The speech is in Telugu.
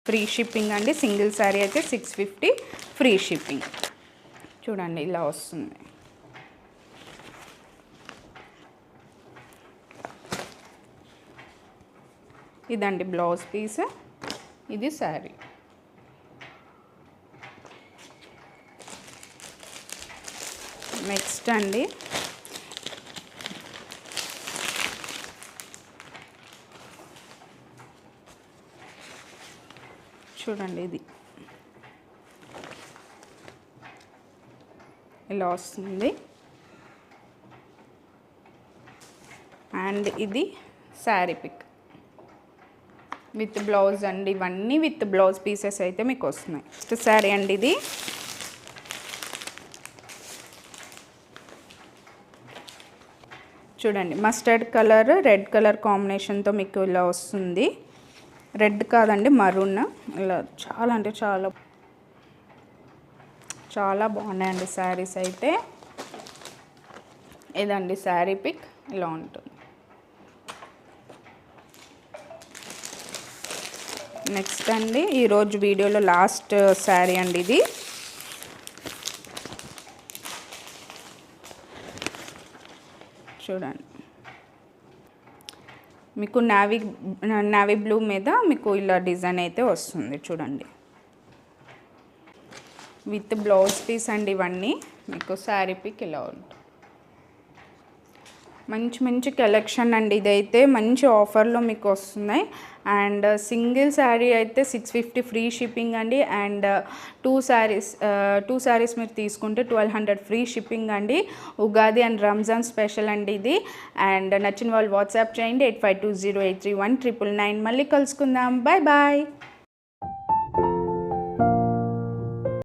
ఫ్రీ షిప్పింగ్ అండి. సింగిల్ శారీ అయితే 650 ఫ్రీ షిప్పింగ్. చూడండి ఇలా వస్తుంది. ఇదండి బ్లౌజ్ పీస్, ఇది శారీ. నెక్స్ట్ అండి చూడండి, ఇది ఇలా వస్తుంది. అండ్ ఇది శారీ పిక్ విత్ బ్లౌజ్ అండి. ఇవన్నీ విత్ బ్లౌజ్ పీసెస్ అయితే మీకు వస్తున్నాయి. నెక్స్ట్ శారీ అండి, ఇది చూడండి మస్టర్డ్ కలర్ రెడ్ కలర్ కాంబినేషన్తో మీకు ఇలా వస్తుంది. రెడ్ కాదండి, మరూన్. ఇలా చాలా అంటే చాలా చాలా బాగున్నాయండి శారీస్ అయితే. ఇదండి శారీ పిక్, ఇలా ఉంటుంది. నెక్స్ట్ అండి ఈరోజు వీడియోలో లాస్ట్ శారీ అండి, ఇది చూడండి. మీకు నావీ బ్లూ మీద మీకు ఇలా డిజైన్ అయితే వస్తుంది. చూడండి విత్ బ్లౌజ్ పీస్ అండి. ఇవన్నీ మీకు శారీ పిక్ ఇలా ఉంటుంది. మంచి మంచి కలెక్షన్ అండి. ఇదైతే మంచి ఆఫర్లో మీకు వస్తున్నాయి. అండ్ సింగిల్ శారీ అయితే 650 ఫ్రీ షిప్పింగ్ అండి. అండ్ టూ శారీస్ మీరు తీసుకుంటే 1200 ఫ్రీ షిప్పింగ్ అండి. ఉగాది అండ్ రంజాన్ స్పెషల్ అండి ఇది. అండ్ నచ్చిన వాళ్ళు వాట్సాప్ చేయండి 8520831999. మళ్ళీ కలుసుకుందాం. Bye bye.